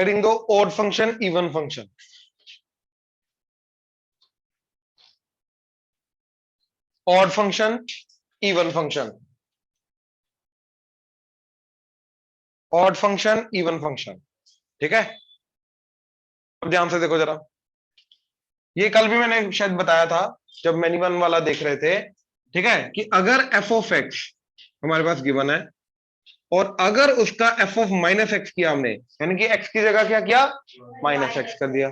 Heading दो odd function even function. Odd function even function, odd function even function. ठीक है, अब ध्यान से देखो जरा, ये कल भी मैंने शायद बताया था जब मैनी वन वाला देख रहे थे। ठीक है, कि अगर एफ ऑफ एक्स हमारे पास गिवन है और अगर उसका एफ ऑफ माइनस एक्स किया हमने, यानी कि एक्स की जगह क्या किया, माइनस एक्स कर दिया,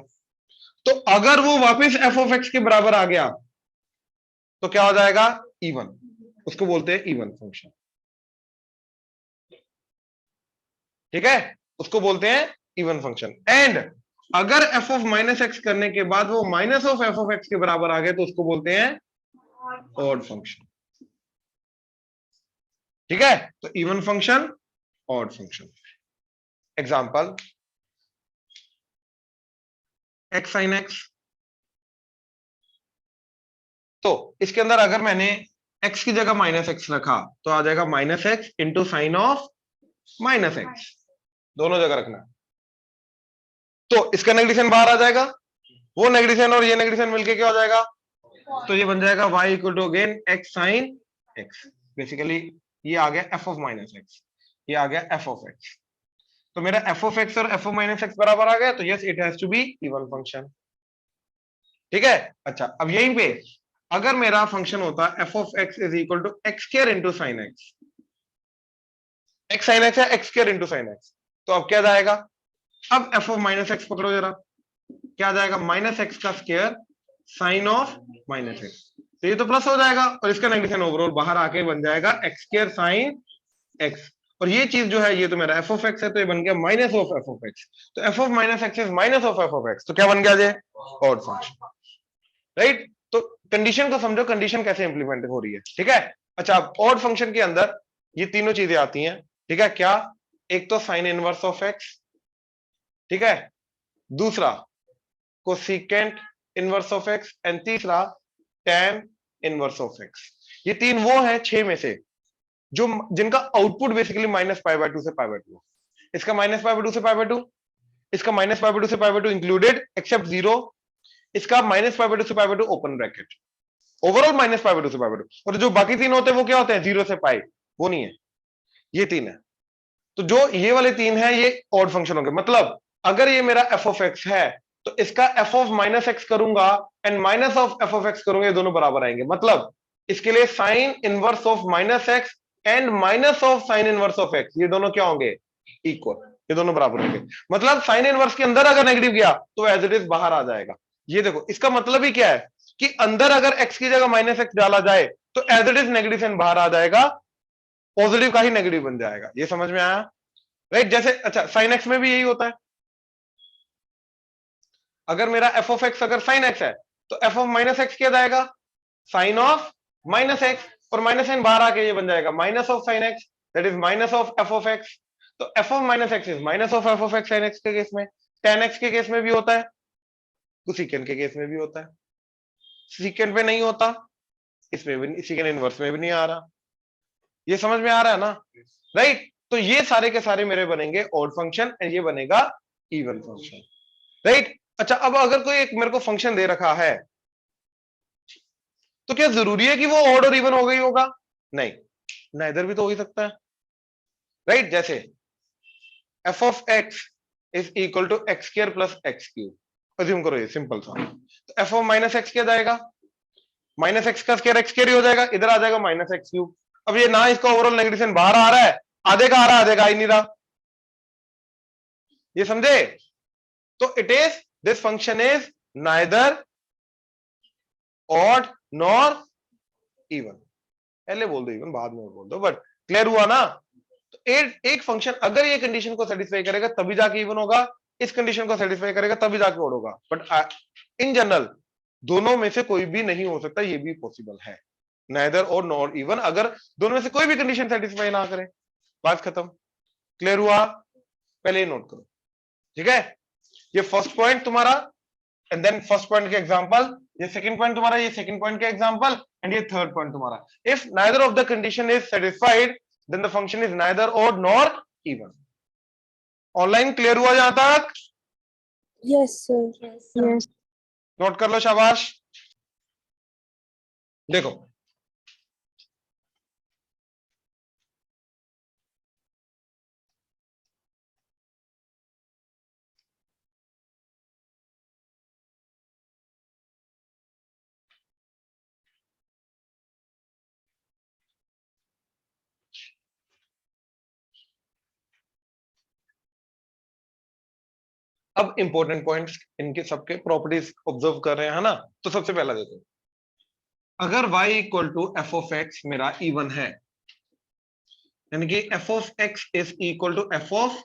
तो अगर वो वापस एफ ऑफ एक्स के बराबर आ गया तो क्या हो जाएगा, इवन। उसको बोलते हैं इवन फंक्शन। ठीक है, उसको बोलते हैं इवन फंक्शन। एंड अगर एफ ऑफ माइनस एक्स करने के बाद वो minus of F of x के बराबर आ गए तो उसको बोलते हैं ऑड फंक्शन। ठीक है, तो even function, odd function. Example, x sine X. तो इसके अंदर अगर मैंने एक्स की जगह माइनस एक्स रखा तो आ जाएगा minus x into sine of minus x, दोनों जगह रखना। तो इसका नेगेटिव बाहर आ जाएगा, वो नेगेटिव और ये नेगेटिव मिलके क्या हो जाएगा, तो ये बन जाएगा y equal to again x sine x. Basically ये आ गया एफ ऑफ माइनस एक्स, ये आ गया एफ ऑफ एक्स। तो मेरा एफ ऑफ एक्स और एफ ऑफ माइनस एक्स बराबर आ गया, तो yes it has to be even function. ठीक है, अच्छा अब यहीं पे अगर मेरा फंक्शन होता F of x is equal to x square into sine X, X sine X है X square into sine X, तो अब क्या जाएगा, अब एफ ऑफ माइनस एक्स पकड़ो जरा, क्या जाएगा, माइनस एक्स का square sine of minus x, तो ये तो प्लस हो जाएगा और इसका नेगेटिव ओवरऑल बाहर आके बन जाएगा एक्स स्क्वायर साइन एक्स। और ये चीज जो है ये तो मेरा एफ ऑफ एक्स है, तो ये बन गया minus of F of x. तो F of minus x is minus of F of x, तो क्या बन गया जे, ऑड फंक्शन। राइट, तो कंडीशन को समझो, कंडीशन कैसे इंप्लीमेंट हो रही है। ठीक है, अच्छा ऑड फंक्शन के अंदर ये तीनों चीजें आती हैं। ठीक है, क्या, एक तो साइन इनवर्स ऑफ एक्स, ठीक है, दूसरा cosecant inverse of x, and तीसरा tan इनवर्स ऑफ एक्स। ये तीन वो है 6 में से जो जिनका output basically minus pi by 2 से पाई बाय 2। इसका माइनस पाई बाय 2 से पाई बाय 2, इसका माइनस पाई बाय 2 से पाई बाय 2 इंक्लूडेड एक्सेप्ट 0, इसका माइनस पाई बाय 2 से pi by 2 open bracket, overall minus pi by 2 से पाई बाय 2। और जो बाकी तीन होते हैं वो क्या होते हैं, 0 से पाई, वो नहीं है, ये तीन है। तो जो ये वाले तीन है ये ऑड फंक्शन होंगे। मतलब अगर ये मेरा एफ ऑफ एक्स है तो इसका एफ ऑफ माइनस एक्स करूंगा and minus of F of x करूंगा, ये दोनों बराबर आएंगे। मतलब इसके लिए sine inverse of minus x and minus of sine inverse of x, ये दोनों क्या होंगे, इक्वल, ये दोनों बराबर होंगे। मतलब साइन इनवर्स के अंदर अगर नेगेटिव गया तो एज इट इज बाहर आ जाएगा। ये देखो, इसका मतलब ही क्या है कि अंदर अगर एक्स की जगह माइनस एक्स डाला जाए तो as it is negative sign बाहर आ जाएगा, पॉजिटिव का ही नेगेटिव बन जाएगा। ये समझ में आया, राइट। जैसे अच्छा साइन एक्स में भी यही होता है, अगर मेरा एफ ऑफ एक्स अगर साइन एक्स है तो एफ ऑफ माइनस एक्स क्या जाएगा, साइन ऑफ माइनस एक्स, और माइनस साइन बाहर आके ये बन जाएगा minus of sine X, that is minus of F of x. तो F of minus x is minus of F of X sine X के केस में, टेन एक्स के केस में भी होता है, कोसेकेंट के केस में भी होता है। सीकेंट में नहीं होता, इसमें भी, सीकेंट इनवर्स में भी नहीं आ रहा। ये समझ में आ रहा है ना, राइट। तो ये सारे के सारे मेरे बनेंगे ऑड फंक्शन एंड ये बनेगा इवन फंक्शन, राइट। अच्छा अब अगर कोई एक मेरे को फंक्शन दे रखा है तो क्या जरूरी है कि वो ऑड और इवन हो गई होगा, नहीं, नाइदर भी तो हो ही सकता है, राइट। जैसे f of x is equal to x square plus x cube, assume करो, ये सिंपल सा। तो एफ ऑफ माइनस एक्स क्या जाएगा, माइनस एक्स का स्क्वायर एक्स स्क्वायर ही हो जाएगा, इधर आ जाएगा माइनस एक्स क्यूब। अब ये ना इसका ओवरऑल नेगेटिव बाहर आ रहा है, आधे का आ रहा है, आधे का आ ही नहीं रहा, ये समझे। तो it is, this function is neither odd nor even. पहले बोल दो इवन, बाद में बोल दो, बट क्लियर हुआ ना। तो एक फंक्शन अगर ये कंडीशन को सेटिस्फाई करेगा तभी जाके इवन होगा, इस कंडीशन को सेटिस्फाई करेगा तभी जाके ऑड होगा। बट इन जनरल दोनों में से कोई भी नहीं हो सकता, ये भी पॉसिबल है, नाइदर और नॉर इवन, अगर दोनों में से कोई भी कंडीशन सेटिस्फाई ना करे, बात खत्म। क्लियर हुआ, पहले नोट करो, ठीक है। ये फर्स्ट पॉइंट तुम्हारा, एंड देन फर्स्ट पॉइंट के एग्जांपल, ये सेकंड पॉइंट तुम्हारा, ये सेकंड पॉइंट के एग्जांपल, एंड ये थर्ड पॉइंट तुम्हारा। If neither of the condition is satisfied then the function is neither odd nor even. Online clear हुआ जहां तक? Yes sir. यस। नोट कर लो, शाबाश। देखो अब इंपॉर्टेंट पॉइंट्स इनके सबके प्रॉपर्टीज ऑब्जर्व कर रहे हैं, है ना? तो सबसे पहला देखो, अगर y equal to f of x मेरा इवन है, यानी कि f of x is equal to f of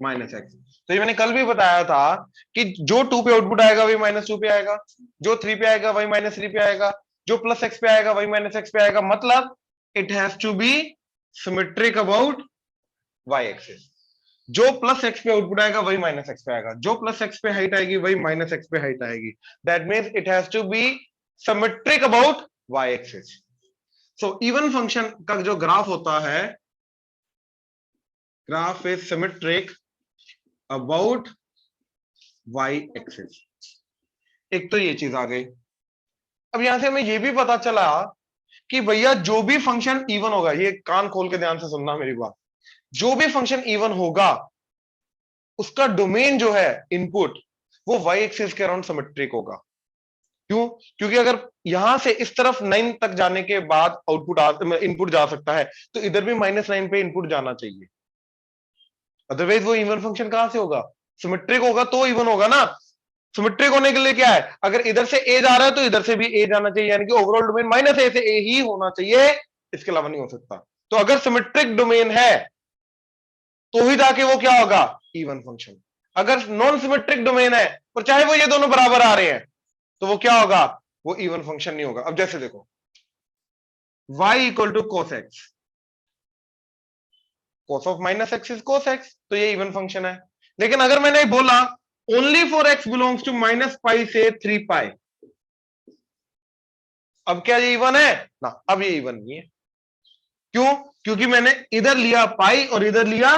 minus x, तो ये मैंने कल भी बताया था कि जो 2 पे आउटपुट आएगा वही -2 पे आएगा, जो 3 पे आएगा वही -3 पे आएगा, जो प्लस एक्स पे आएगा वही -x पे आएगा। मतलब it has to be symmetric about y axis. जो प्लस एक्स पे आउटपुट आएगा वही -x पे आएगा, जो प्लस एक्स पे हाइट आएगी वही -x पे हाइट आएगी। That means it has to be symmetric about y axis. So even function का जो ग्राफ होता है, graph is symmetric about y axis. एक तो ये चीज आ गई। अब यहां से हमें ये भी पता चला कि भैया जो भी फंक्शन इवन होगा, ये कान खोल के ध्यान से सुनना मेरी बात, जो भी फंक्शन इवन होगा उसका डोमेन जो है इनपुट, वो y एक्सिस के अराउंड सिमेट्रिक होगा। क्यों? क्योंकि अगर यहां से इस तरफ 9 तक जाने के बाद आउटपुट इनपुट जा सकता है, तो इधर भी -9 पे इनपुट जाना चाहिए, अदरवाइज वो इवन फंक्शन कहां से होगा? सिमेट्रिक होगा तो इवन होगा ना। सिमेट्रिक होने के लिए क्या है, अगर इधर से ए जा रहा है तो इधर से भी ए जाना चाहिए, यानी कि ओवरऑल डोमेन -a से a ही होना चाहिए, इसके अलावा नहीं हो सकता। तो अगर सिमेट्रिक डोमेन है तो ही जाके वो क्या होगा? Even function. अगर नॉन सिमेट्रिक डोमेन है और चाहे वो ये दोनों बराबर आ रहे हैं, तो वो क्या होगा? वो इवन फंक्शन नहीं होगा। अब जैसे देखो y equal to cos x, cos of -x is cos x, तो ये इवन फंक्शन है। लेकिन अगर मैंने बोला only for x belongs to -π से 3π, अब क्या ये इवन है ना? अब ये इवन नहीं है। क्यों? क्योंकि मैंने इधर लिया पाई और इधर लिया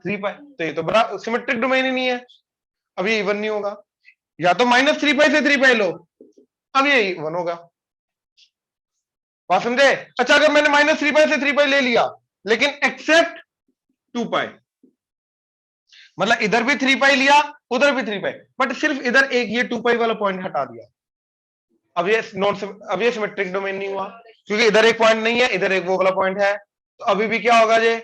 3π, तो ये तो बड़ा सिमेट्रिक डोमेन ही नहीं है, अब ये इवन नहीं होगा। या तो -3π से 3π लो, अब ये इवन होगा। बात समझे? अच्छा, अगर मैंने -3π से 3π ले लिया लेकिन एक्सेप्ट 2π, मतलब इधर भी 3π लिया उधर भी 3π, बट सिर्फ इधर एक ये 2π वाला पॉइंट हटा दिया, अब ये सिमेट्रिक डोमेन नहीं हुआ, क्योंकि इधर एक पॉइंट नहीं है, इधर एक वो वाला पॉइंट है, तो अभी भी क्या होगा? ये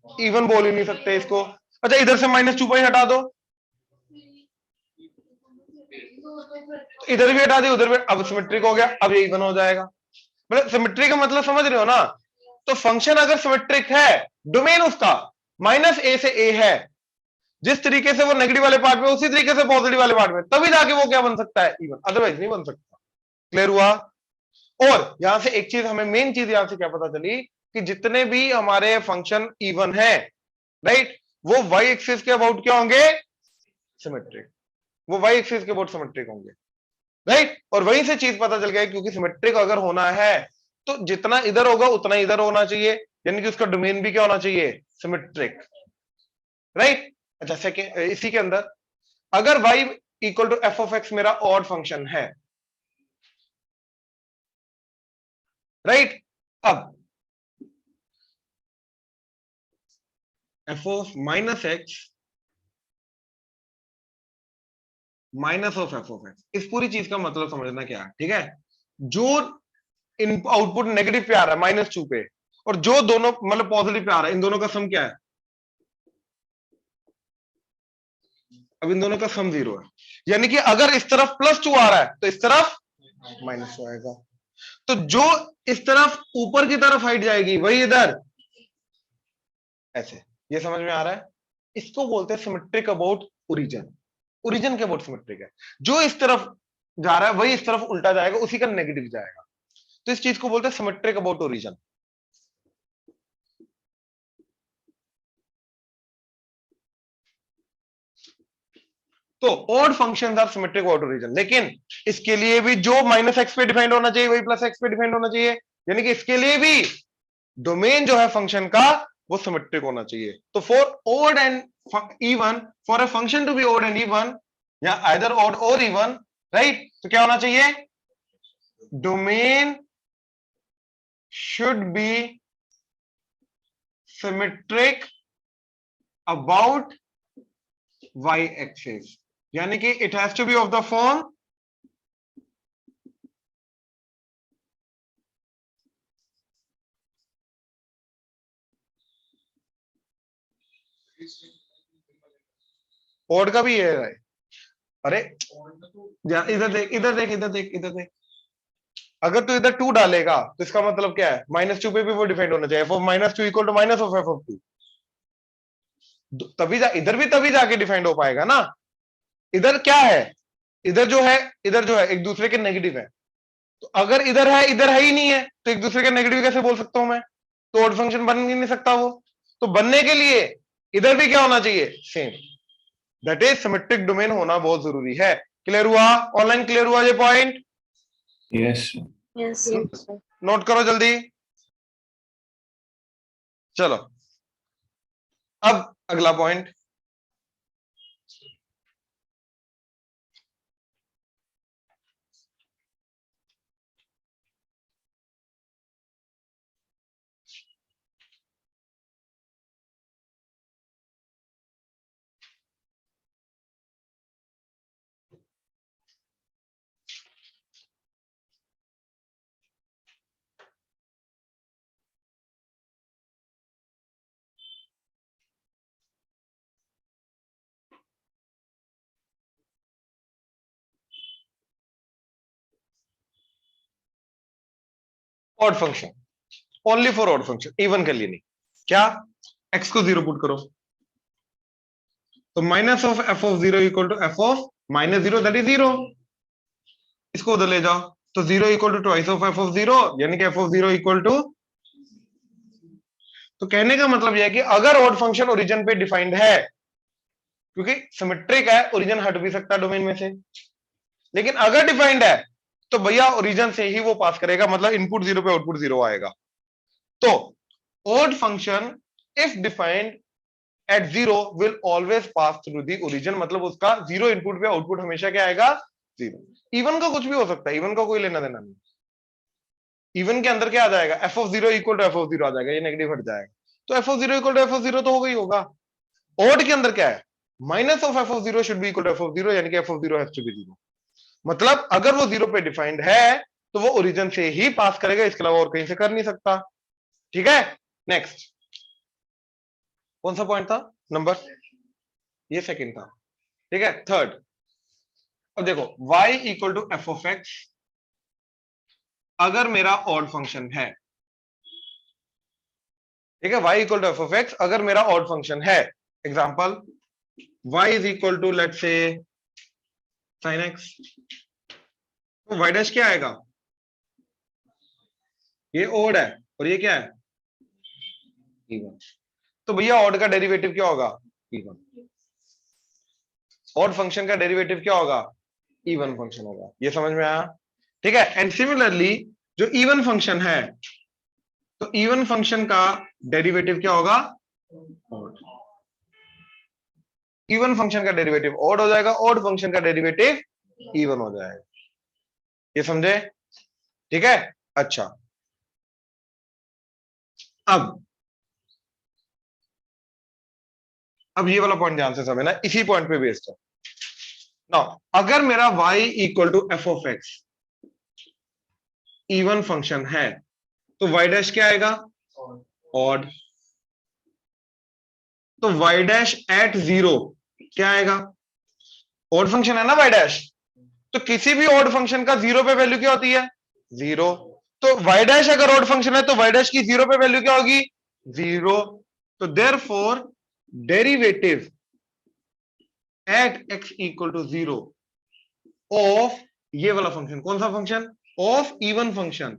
इवन बोल ही नहीं सकते इसको। अच्छा, इधर से -2π हटा दो, तो इधर भी हटा दी उधर भी, अब सिमेट्रिक हो गया, अब ये इवन हो जाएगा। मतलब सिमेट्रिक का मतलब समझ रहे हो ना? तो फंक्शन अगर सिमेट्रिक है, डोमेन उसका -a से a है, जिस तरीके से वो नेगेटिव वाले पार्ट में उसी तरीके से पॉजिटिव वाले पार्ट में, तभी जाके वो क्या बन सकता है? इवन, अदरवाइज नहीं बन सकता। क्लियर हुआ? और यहां से एक चीज हमें, मेन चीज यहां से क्या पता चली कि जितने भी हमारे फंक्शन इवन है, राइट, वो y एक्सिस के अबाउट क्या होंगे? सिमेट्रिक। वो y एक्सिस के अबाउट सिमेट्रिक होंगे, राइट। और वहीं से चीज पता चल गया, क्योंकि सिमेट्रिक अगर होना है तो जितना इधर होगा उतना इधर होना चाहिए, यानी कि उसका डोमेन भी क्या होना चाहिए? Symmetric, right. अच्छा, सेकेंड, इसी के अंदर अगर y equal to f of x मेरा ऑड फंक्शन है, राइट, अब f of -x minus of F of x, इस पूरी चीज का मतलब समझना क्या है, ठीक है? जो इन आउटपुट नेगेटिव पे आ रहा है -2 पे, और जो दोनों मतलब पॉजिटिव पे आ रहा है, इन दोनों का सम क्या है? अब इन दोनों का सम 0 है, यानी कि अगर इस तरफ +2 आ रहा है तो इस तरफ -2 आएगा। तो जो इस तरफ ऊपर की तरफ हाइट जाएगी वही इधर ऐसे। ये समझ में आ रहा है? इसको बोलते हैं सिमेट्रिक अबाउट ओरिजिन। ओरिजिन के अबाउट सिमेट्रिक है, जो इस तरफ जा रहा है वही इस तरफ उल्टा जाएगा, उसी का नेगेटिव जाएगा, तो इस चीज को बोलते हैं सिमेट्रिक अबाउट ओरिजिन। तो odd functions are symmetric about origin, लेकिन इसके लिए भी जो -x पे डिफाइंड होना चाहिए वही +x पे डिफाइंड होना चाहिए, यानी कि इसके लिए भी डोमेन जो है फंक्शन का वो सिमेट्रिक होना चाहिए। तो for odd and even for a function to be odd and even या either odd or even, right? तो क्या होना चाहिए? Domain should be symmetric about y axis, यानी कि it has to be of the form odd का भी ये है। अरे इधर देख इधर देख इधर देख इधर देख, अगर तू इधर 2 डालेगा तो इसका मतलब क्या है? -2 पे भी वो डिफाइंड होना चाहिए, f of -2 equal to minus of f of 2, तभी इधर भी तभी जाके डिफाइंड हो पाएगा ना। इधर क्या है? इधर जो है एक दूसरे के नेगेटिव है, तो अगर इधर है ही नहीं है तो एक दूसरे के नेगेटिव कैसे बोल सकता हूं मैं? तो ऑड फंक्शन बन ही नहीं सकता वो। तो बनने के लिए इधर भी क्या होना चाहिए? Same, that is symmetric domain होना बहुत जरूरी है। क्लियर हुआ? ऑनलाइन क्लियर हुआ ये point? Yes Yes, sir. Note करो जल्दी। चलो अब अगला point, odd function, only for odd function, even के लिए नहीं। क्या? x को 0 पुट करो, तो minus of f of 0 equal to f of -0, that is 0। इसको उधर ले जाओ, तो 0 equal to twice of f of 0, यानी कि f ऑफ 0 इक्वल टू, तो कहने का मतलब यह है कि अगर ऑड फंक्शन ओरिजिन पे डिफाइंड है, क्योंकि सिमेट्रिक है, ओरिजिन हट भी सकता है डोमेन में से, लेकिन अगर डिफाइंड है तो भैया ओरिजिन से ही वो पास करेगा, मतलब इनपुट 0 पे आउटपुट 0 आएगा। तो odd function if defined at 0 will always pass through the origin, मतलब उसका 0 इनपुट पे आउटपुट हमेशा क्या आएगा? 0। इवन का कुछ भी हो सकता है, इवन का कोई लेना देना नहीं। इवन के अंदर क्या आ जाएगा? f of 0 equal to f of 0 आ जाएगा, ये नेगेटिव हट जाएगा, तो f of 0 equal to f of 0 तो हो गई होगा। ऑड के अंदर क्या है? Minus of f of 0 should be equal to f of 0, यानी कि f of 0 has to be 0। मतलब अगर वो 0 पे डिफाइंड है तो वो ओरिजिन से ही पास करेगा, इसके अलावा और कहीं से कर नहीं सकता। ठीक है, नेक्स्ट कौन सा पॉइंट था? नंबर, ये सेकंड था। ठीक है, थर्ड। अब देखो y equal to f of x अगर मेरा ऑड फंक्शन है, ठीक है, y equal to f of x अगर मेरा ऑड फंक्शन है, example y is equal to let's say sin x, no y dash क्या आएगा? ये ऑड है और ये क्या है? इवन। तो भैया ऑड का डेरिवेटिव क्या होगा? इवन। ऑड फंक्शन का डेरिवेटिव क्या होगा? इवन फंक्शन होगा। ये समझ में आया? ठीक है, एंड सिमिलरली जो इवन फंक्शन है, तो इवन फंक्शन का डेरिवेटिव क्या होगा? ऑड। इवन फंक्शन का डेरिवेटिव ऑड हो जाएगा, ऑड फंक्शन का डेरिवेटिव इवन हो जाएगा। ये समझे? ठीक है, अच्छा। अब ये वाला पॉइंट ध्यान से समझना, इसी पॉइंट पे बेस्ड है। नाउ अगर मेरा y equal to f of x even function है, तो y डैश क्या आएगा? ऑड। तो y डैश एट 0 क्या आएगा? ऑड फंक्शन है ना y डैश, तो किसी भी ऑड फंक्शन का 0 पे वैल्यू क्या होती है? 0। तो y डैश अगर ऑड फंक्शन है तो y डैश की 0 पे वैल्यू क्या होगी? 0। तो therefore derivative at x equal to 0 of ये वाला फंक्शन, कौन सा function? Of even function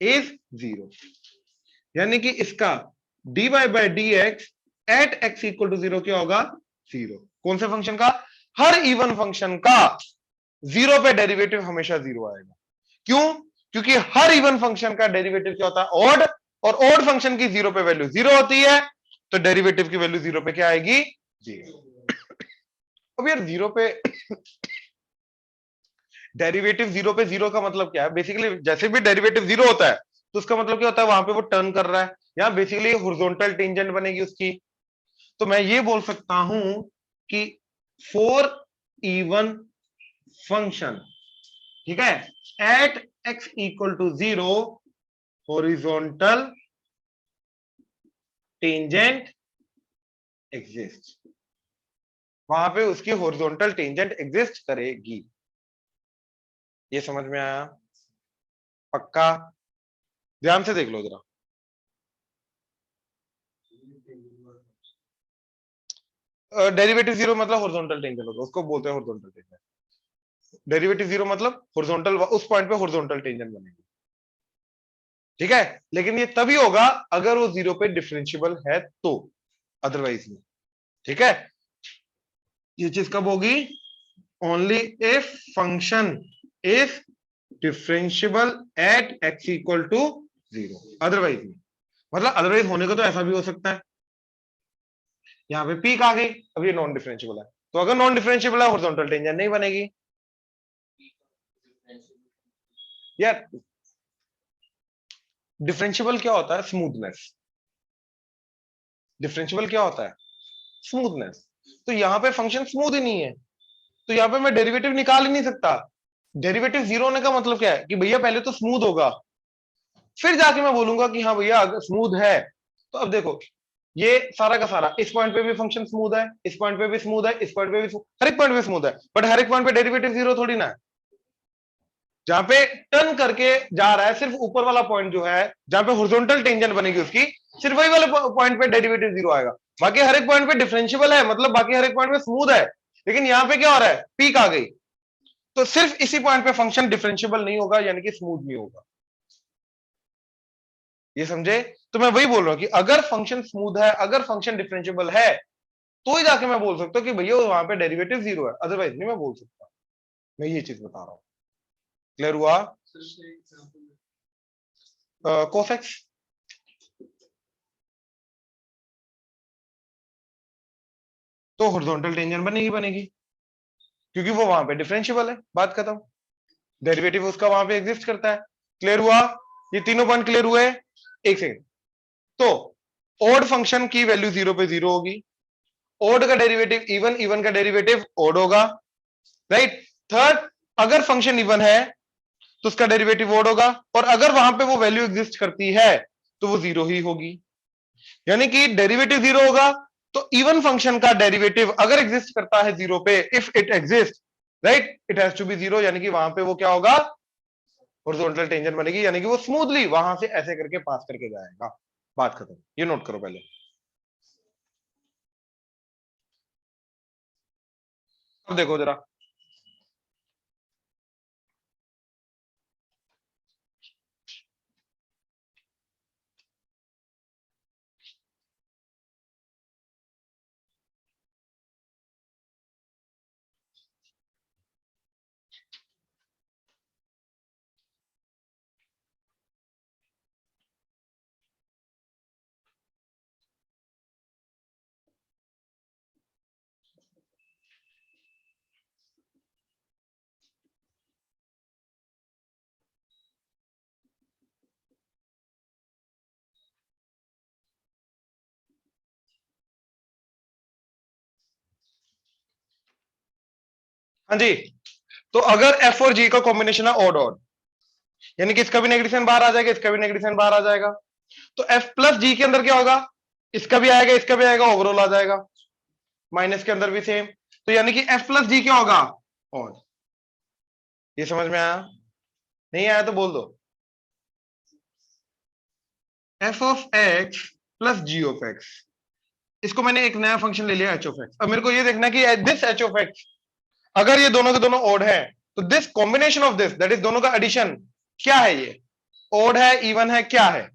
is 0, यानी कि इसका dy by dx at x equal to 0 क्या होगा? 0। कौन से फंक्शन का? हर इवन फंक्शन का 0 पे डेरिवेटिव हमेशा 0 आएगा। क्यों? क्योंकि हर इवन फंक्शन का डेरिवेटिव क्या होता है? ऑड, और ऑड फंक्शन की 0 पे वैल्यू 0 होती है, तो डेरिवेटिव की वैल्यू 0 पे क्या आएगी? 0। अब यार 0 पे डेरिवेटिव 0 पे 0 का मतलब क्या है? बेसिकली जैसे भी डेरिवेटिव 0 होता है तो उसका मतलब क्या होता है? वहां पे वो टर्न कर रहा है, या बेसिकली हॉरिजॉन्टल टेंजेंट बनेगी उसकी। तो मैं ये बोल सकता हूं कि फॉर इवन फंक्शन, ठीक है, at x equal to 0 horizontal tangent exist, वहां पे उसकी हॉरिजॉन्टल टेंजेंट एग्जिस्ट करेगी। ये समझ में आया? पक्का? ध्यान से देख लो जरा। डेरिवेटिव 0 मतलब हॉरिजॉन्टल टेंजेंट होगा, उसको बोलते हैं हॉरिजॉन्टल टेंजेंट। डेरिवेटिव 0 मतलब हॉरिजॉन्टल, उस पॉइंट पे हॉरिजॉन्टल टेंजेंट बनेगी, ठीक है। लेकिन ये तभी होगा अगर वो 0 पे डिफरेंशिएबल है तो, अदरवाइज नहीं, ठीक है। ये चीज कब होगी? Only if function is differentiable at x equal to 0, otherwise नहीं। मतलब अदरवाइज होने को तो ऐसा भी हो सकता है, यहां पे पीक आ गई, अब ये नॉन डिफरेंशिएबल है, तो अगर नॉन डिफरेंशिएबल है हॉरिजॉन्टल टेंजेंट नहीं बनेगी। यार डिफरेंशिएबल क्या होता है? स्मूथनेस। डिफरेंशिएबल क्या होता है? स्मूथनेस। तो यहां पे फंक्शन स्मूथ ही नहीं है, तो यहां पे मैं डेरिवेटिव निकाल ही नहीं सकता। डेरिवेटिव 0 होने का मतलब क्या है? कि भैया पहले तो स्मूथ होगा, फिर जाके मैं बोलूंगा कि हाँ भैया अगर स्मूथ है। तो अब देखो, ये सारा का सारा इस पॉइंट पे भी फंक्शन स्मूथ है, इस पॉइंट पे भी स्मूथ है, इस पॉइंट पे भी, हर एक पॉइंट पे स्मूथ है, बट हर एक पॉइंट पे डेरिवेटिव 0 थोड़ी ना है। जहां पे टर्न करके जा रहा है सिर्फ ऊपर वाला पॉइंट जो है, जहां पे हॉरिजॉन्टल टेंजेंट बनेगी उसकी, सिर्फ वही वाले पॉइंट पे डेरिवेटिव 0 आएगा। बाकी हर एक पॉइंट पे डिफरेंशिएबल है, मतलब बाकी हर एक पॉइंट पे स्मूथ है। लेकिन यहां पे क्या हो रहा है? पीक आ गई, तो सिर्फ इसी पॉइंट पे फंक्शन डिफरेंशिएबल नहीं होगा, यानी कि स्मूथ नहीं होगा। ये समझे? तो मैं वही बोल रहा हूं कि अगर फंक्शन स्मूथ है, अगर फंक्शन डिफरेंशिएबल है, तो ही जाके मैं बोल सकता हूं कि भैया वहां पे डेरिवेटिव 0 है, अदरवाइज नहीं मैं बोल सकता। मैं ये चीज बता रहा हूं। क्लियर हुआ? कोसेक्स। तो हॉरिजॉन्टल टेंजेंट बनेगी बनेगी, क्योंकि वो वहां पे डिफरेंशिएबल है, बात खत्म। डेरिवेटिव उसका वहां पे एग्जिस्ट करता है। क्लियर हुआ? ये तीनों पॉइंट क्लियर हुए? एक सेकंड। तो ओड फंक्शन की वैल्यू 0 पे 0 होगी, ओड का डेरिवेटिव इवन, इवन का डेरिवेटिव ओड होगा, राइट। थर्ड, अगर फंक्शन इवन है तो उसका डेरिवेटिव ओड होगा, और अगर वहां पे वो वैल्यू एग्जिस्ट करती है तो वो 0 ही होगी, यानी कि डेरिवेटिव 0 होगा। तो इवन फंक्शन का डेरिवेटिव अगर एग्जिस्ट करता है 0 पे, if it exist, right, it has to be 0, यानी कि वहां पे वो क्या होगा? हॉरिजॉन्टल टेंजेंट बनेगी, यानी कि वो स्मूथली वहां से ऐसे करके पास करके जाएगा। बात खत्म। ये नोट करो पहले। अब देखो जरा, हाँ जी। तो अगर एफ और जी का कॉम्बिनेशन है ऑड ऑड, यानी कि इसका भी नेगेटिव बाहर आ जाएगा, इसका भी नेगेटिव बाहर आ जाएगा, तो एफ प्लस जी के अंदर क्या होगा? इसका भी आएगा, इसका भी आएगा, ओवरऑल आ जाएगा। माइनस के अंदर भी सेम, तो यानी कि एफ प्लस जी क्या होगा? ऑड। ये समझ में आया? नहीं आया तो बोल दो। F of x plus g of x, इसको मैंने एक नया फंक्शन ले लिया एच ऑफ एक्स। अब मेरे को ये देखना कि दिस एच ऑफ एक्स, अगर ये दोनों के दोनों ओड है, तो this combination of this, that is दोनों का एडिशन क्या है? ये ओड है, इवन है, क्या है?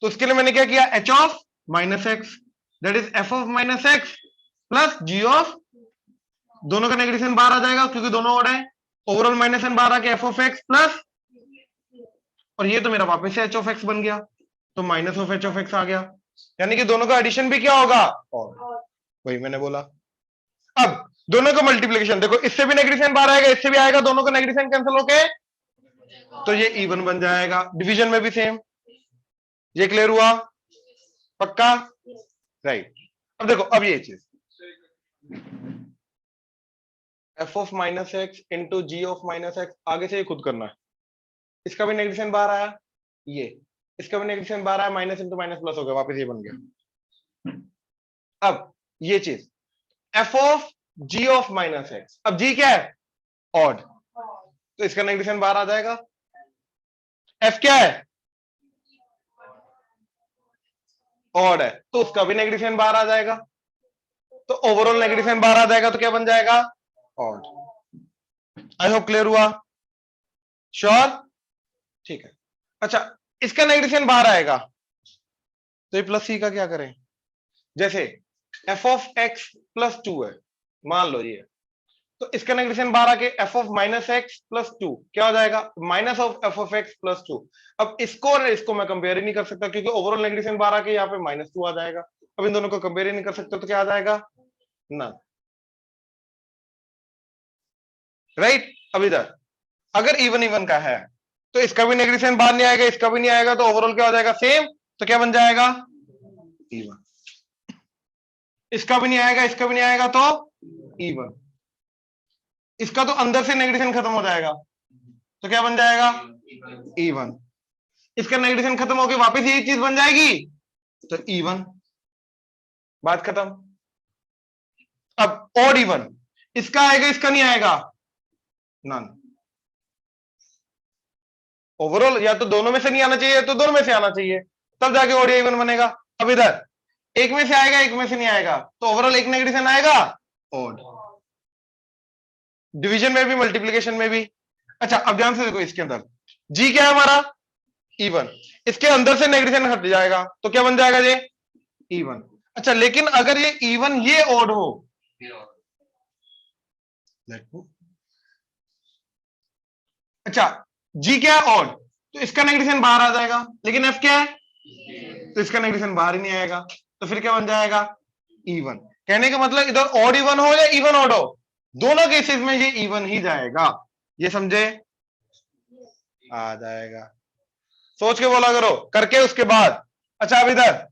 तो उसके लिए मैंने क्या किया? H of minus x, that is f of minus x plus g of, दोनों का नेगेटिव साइन बाहर आ जाएगा क्योंकि दोनों ओड है, ओवरऑल माइनस साइन बाहर आके एफ ऑफ एक्स प्लस, और ये तो मेरा वापस से एच ऑफ एक्स बन गया, तो minus of H of X आ गया। यानी कि दोनों का एडिशन भी क्या होगा, ऑड। वही मैंने बोला। अब दोनों का मल्टीप्लिकेशन देखो, इससे भी नेगेटिव साइन बाहर आएगा, इससे भी आएगा, दोनों का नेगेटिव साइन कैंसिल होके तो ये इवन बन जाएगा। डिवीजन में भी सेम। ये क्लियर हुआ? पक्का? राइट। अब देखो, अब ये चीज f of minus x into g of minus x, आगे से ये खुद करना है। इसका भी नेगेटिव साइन बाहर आया, ये इसका भी नेगेटिव साइन बाहर आया, माइनस इंटू माइनस प्लस हो गया, वापस ये बन गया। अब ये चीज f of ji of minus x, अब जी क्या है, ऑड, तो इसका नेगेटिव साइन बाहर आ जाएगा। एफ क्या है, ऑड है, तो उसका भी नेगेटिव साइन बाहर आ जाएगा, तो ओवरऑल नेगेटिव साइन बाहर आ जाएगा, तो क्या बन जाएगा, ऑड। आई होप क्लियर हुआ? श्योर? ठीक है। अच्छा, इसका नेगेटिव साइन बाहर आएगा, तो ये प्लस सी का क्या करें? जैसे एफ ऑफ एक्स प्लस 2 है, मान लो ये, तो इसका नेगेटिव साइन बाहर आके F of minus x plus 2 क्या हो जाएगा, minus of F of x plus 2। अब इसको और इसको मैं कंपेयर ही नहीं कर सकता, क्योंकि ओवरऑल नेगेटिव साइन बाहर आके यहाँ पे -2 आ जाएगा। अब इन दोनों को कंपेयर ही नहीं कर सकते, तो क्या आ जाएगा, नन। राइट। अब इधर अगर इवन इवन का है, तो इसका भी नेगेटिव साइन बाहर नहीं आएगा, इसका भी नहीं आएगा, तो ओवरऑल क्या हो जाएगा, सेम। तो क्या बन जाएगा, इवन। इसका भी नहीं आएगा, इसका भी नहीं आएगा, तो इवन। इसका तो अंदर से नेगेटिव साइन खत्म हो जाएगा, तो क्या बन जाएगा, इवन। इसका नेगेटिव साइन खत्म होकर वापस यही चीज बन जाएगी, तो इवन। बात खत्म। अब ऑड इवन, इसका आएगा, इसका नहीं आएगा, नन। ओवरऑल या तो दोनों में से नहीं आना चाहिए, तो दोनों में से आना चाहिए, तब जाके ऑड या इवन बनेगा। अब इधर एक में से आएगा, एक में से नहीं आएगा, तो ओवरऑल एक नेगेटिव साइन आएगा, ऑड। डिवीजन में भी, मल्टीप्लिकेशन में भी। अच्छा, अब ध्यान से देखो, इसके अंदर जी क्या है हमारा, इवन, इसके अंदर से नेगेटिव साइन हट जाएगा, तो क्या बन जाएगा ये, इवन। अच्छा, लेकिन अगर ये इवन ये ऑड हो, अच्छा जी क्या है, ऑड, तो इसका नेगेटिव साइन बाहर आ जाएगा, लेकिन एफ क्या है, तो इसका नेगेटिव साइन बाहर ही नहीं आएगा, तो फिर क्या बन जाएगा, इवन। कहने का मतलब इधर ऑड इवन हो या इवन ऑड हो, दोनों केसेस में ये इवन ही जाएगा। ये समझे? आ जाएगा। सोच के बोला करो, करके उसके बाद। अच्छा, अब इधर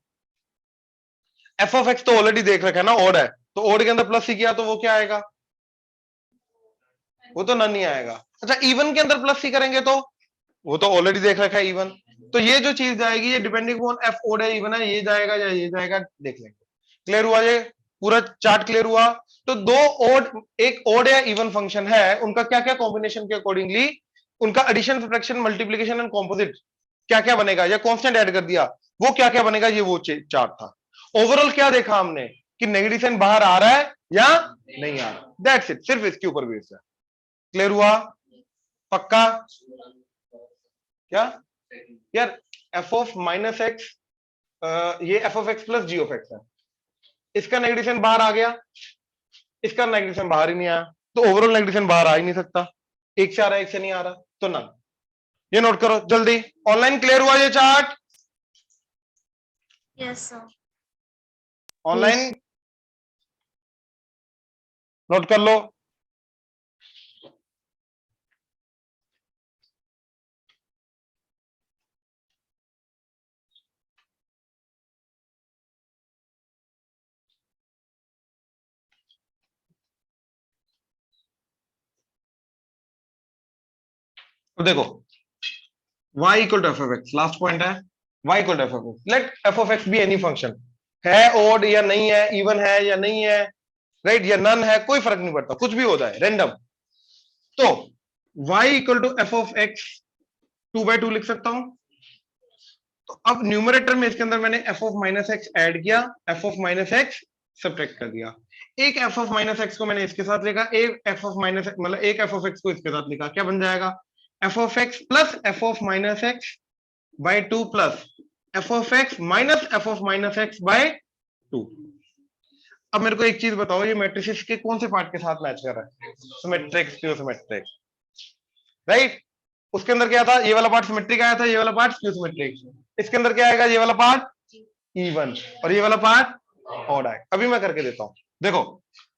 एफ ऑफ एक्स तो ऑलरेडी देख रखा है ना, ऑड है, तो ऑड के अंदर प्लस सी किया तो वो क्या आएगा, वो तो नन ही आएगा। अच्छा, इवन के अंदर प्लस सी करेंगे तो वो तो ऑलरेडी देख रखा है इवन, तो ये जो चीज जाएगी, ये डिपेंडिंग ऑन एफ ऑड है इवन है, ये जाएगा या ये जाएगा, देख लेंगे। क्लियर हुआ? ये पूरा चार्ट क्लियर हुआ? तो दो ऑड, एक ऑड या इवन फंक्शन है, उनका क्या क्या कॉम्बिनेशन के अकॉर्डिंगली उनका addition, subtraction, multiplication and composite क्या क्या बनेगा, या कांस्टेंट ऐड कर दिया वो क्या क्या बनेगा, ये वो चार्ट था। ओवरऑल क्या देखा हमने कि नेगेटिव साइन बाहर आ रहा है या नहीं आ रहा, दैट्स इट, सिर्फ इसके ऊपर बेस्ड है। क्लियर हुआ? पक्का? क्या यार, एफ ऑफ माइनस एक्स, ये f of x plus g of x है, इसका नेगेटिव साइन बाहर आ गया, इसका नेगेटिव साइन बाहर ही नहीं आया, तो ओवरऑल नेगेटिव साइन बाहर आ ही नहीं सकता, एक से आ रहा है, एक से नहीं आ रहा, तो ना। ये नोट करो जल्दी, ऑनलाइन क्लियर हुआ ये chart? Yes sir. Online note कर लो। तो देखो, y equal to f of x, last point है, y equal to f of x, let f of x be any function, है ऑड या नहीं है, इवन है या नहीं है, राइट, या नन है, कोई फर्क नहीं पड़ता, कुछ भी हो जाए, रैंडम। तो y equal to f of x 2/2 लिख सकता हूं। तो अब न्यूमरेटर में इसके अंदर मैंने F of minus X add किया, F of minus X subtract कर दिया, एक एफ ऑफ माइनस एक्स को मैंने इसके साथ लिखा, एक एफ ऑफ माइनस मतलब एक एफ ऑफ एक्स को इसके साथ लिखा, क्या बन जाएगा, f of x plus f of minus x by 2 plus f of x minus f of minus x by 2। अब मेरे को एक चीज बताओ, ये मैट्रिसेस के कौन से पार्ट के साथ मैच कर रहा है, सिमेट्रिक, स्क्यू सिमेट्रिक, राइट। उसके अंदर क्या था, ये वाला पार्ट सिमेट्रिक आया था, ये वाला पार्ट स्क्यू सिमेट्रिक, इसके अंदर क्या आएगा, ये वाला पार्ट इवन, और ये वाला पार्ट ऑड आएगा। अभी मैं करके देता हूं, देखो।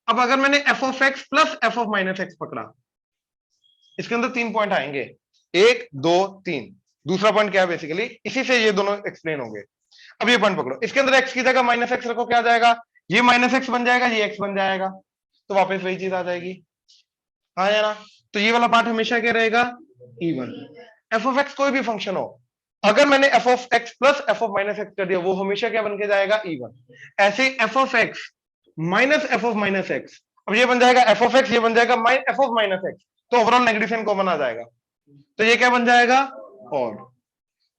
अब अगर मैंने F of x plus f of minus x पकड़ा, इसके अंदर 3 पॉइंट आएंगे, 1 2 3। दूसरा पॉइंट क्या है, बेसिकली इसी से ये दोनों एक्सप्लेन होंगे। अब ये पॉइंट पकड़ो, इसके अंदर एक्स की जगह माइनस एक्स रखो, क्या आ जाएगा, ये माइनस एक्स बन जाएगा, ये एक्स बन जाएगा, तो वापस वही चीज आ जाएगी, हाँ या ना। तो ये वाला पार्ट हमेशा क्या रहेगा, इवन। एफ ऑफ एक्स कोई भी फंक्शन हो, अगर मैंने F of x plus f of minus x कर दिया, वो हमेशा क्या बन के जाएगा, इवन। ऐसे F of x minus f of minus x, अब ये बन जाएगा एफ ऑफ एक्स, ये बन जाएगा एफ ऑफ माइनस एक्स, तो ओवरऑल नेगेटिव साइन कॉमन आ जाएगा, तो ये क्या बन जाएगा, ऑड।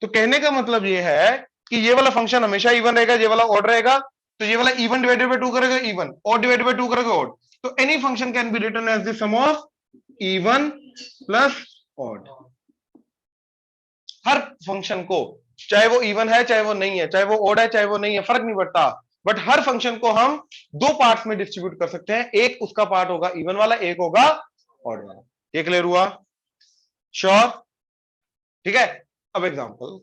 तो कहने का मतलब ये है कि ये वाला फंक्शन हमेशा इवन रहेगा, ये वाला ऑड रहेगा, तो ये वाला इवन डिवाइडेड बाय 2 करेगा इवन, ऑड डिवाइडेड बाय 2 करेगा ऑड। तो any function can be written as the sum of even plus odd. हर फंक्शन को, चाहे वो इवन है चाहे वो नहीं है, चाहे वो ऑड है चाहे वो नहीं है, फर्क नहीं पड़ता, बट हर फंक्शन को हम 2 पार्ट्स में डिस्ट्रीब्यूट कर सकते हैं, एक उसका पार्ट होगा इवन वाला, एक होगा ऑड वाला। ये क्लियर हुआ, श्योर, ठीक है। अब एग्जांपल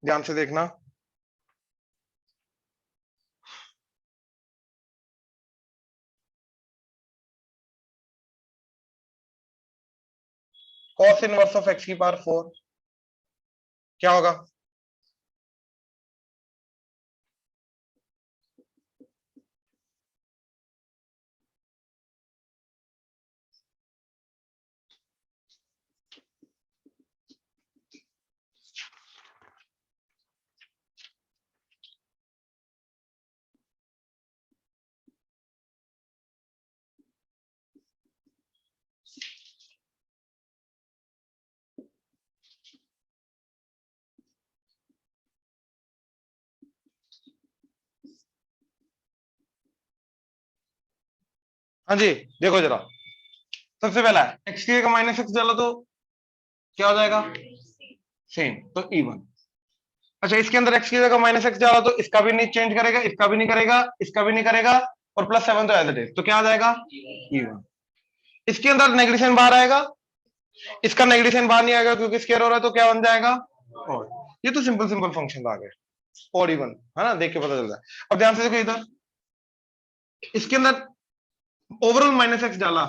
ध्यान से देखना, cos इनवर्स ऑफ x की पावर 4 क्या होगा, हाँ जी देखो जरा, सबसे पहला x की जगह माइनस एक्स डालो तो क्या हो जाएगा, सेम, तो इवन। अच्छा, इसके अंदर x की जगह माइनस एक्स डाला तो इसका भी नहीं चेंज करेगा, इसका भी नहीं करेगा, इसका भी नहीं करेगा, और प्लस 7 तो एज इट इज, तो क्या आ जाएगा, इवन। इसके अंदर नेगेटिव साइन बाहर आएगा, इसका नेगेटिव साइन बाहर नहीं आएगा क्योंकि स्क्वायर हो रहा है, तो क्या बन जाएगा, ऑड। ये तो सिंपल सिंपल फंक्शन आ गए, ऑड इवन, है ना, देख के पता चलता है। अब ध्यान से देखो इधर, इसके अंदर ओवरऑल माइनस एक्स डाला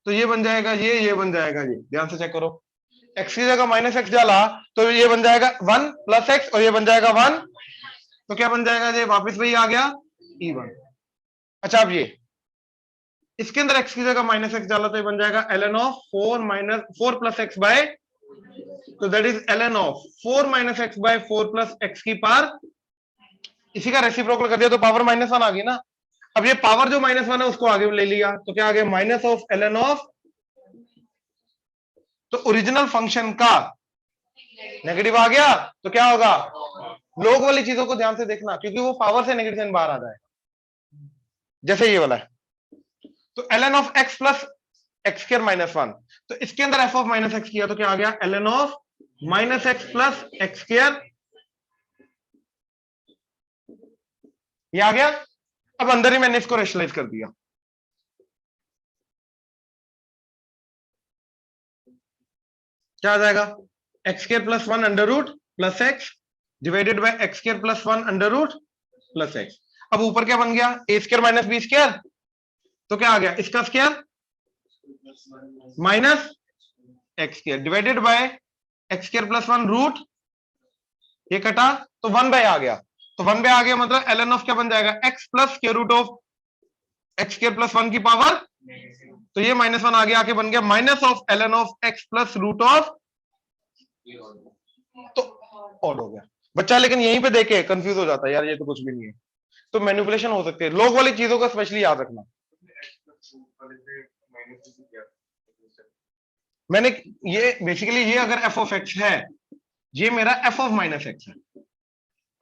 तो ये बन जाएगा, ये बन जाएगा, ये ध्यान से चेक करो, एक्स की जगह माइनस एक्स डाला तो ये बन जाएगा 1 प्लस एक्स, और ये बन जाएगा 1, तो क्या बन जाएगा, ये वापस वही आ गया, इवन। अच्छा, अब ये इसके अंदर x की जगह माइनस एक्स डाला तो ये बन जाएगा ln of 4 plus X by, तो that is ln of 4 minus x by 4 plus X की पावर, इसी का रेसिप्रोकल कर दिया तो पावर -1 आ गई ना। अब ये पावर जो -1 है उसको आगे ले लिया तो क्या आ गया, माइनस ऑफ ln ऑफ, तो ओरिजिनल फंक्शन का नेगेटिव आ गया, तो क्या होगा, लोग वाली चीजों को ध्यान से देखना क्योंकि वो पावर से नेगेटिव साइन बाहर आ जाएगा, जैसे ये वाला है, तो ln of x plus x square minus 1, तो इसके अंदर f ऑफ माइनस एक्स किया तो क्या आ गया, ln of minus x plus x square, ये आ गया। अब अंदर ही मैंने इसको रेशनलाइज कर दिया, क्या आ जाएगा, x square plus 1 under root plus x divided by x square plus 1 under root plus x. अब ऊपर क्या बन गया, a square minus b square, तो क्या आ गया, इसका square minus x square divided by x square plus 1 root, ये कटा तो 1 बाय आ गया, तो 1 बाय आ गया मतलब ln ऑफ क्या बन जाएगा, x plus square root of x square plus 1 की पावर, तो ये -1 आगे आके बन गया minus of ln of x plus root of, तो ऑड हो गया बच्चा। लेकिन यहीं पे देखे कंफ्यूज हो जाता है, यार ये तो कुछ भी नहीं है, तो मैनिपुलेशन हो सकती है, लोग वाली चीजों का स्पेशली याद रखना। मैंने ये बेसिकली, ये अगर f ऑफ x है, ये मेरा f ऑफ माइनस एक्स है,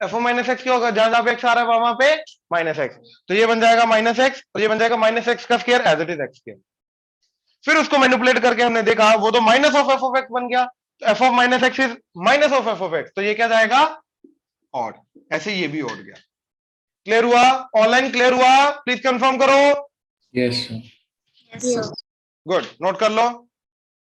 f ऑफ माइनस एक्स क्या होगा, जहां जहां पे x आ रहा है वहां पे माइनस एक्स, तो ये बन जाएगा माइनस एक्स, और ये बन जाएगा माइनस एक्स का square as it is x square. फिर उसको मैनिपुलेट करके हमने देखा वो तो minus of f of x बन गया, तो f ऑफ minus x is minus of f of x, तो ये क्या जाएगा, ऑड। ऐसे ये भी ऑड गया। क्लियर हुआ, ऑनलाइन क्लियर हुआ, प्लीज कंफर्म करो, yes Yes, sir. Good, note कर लो।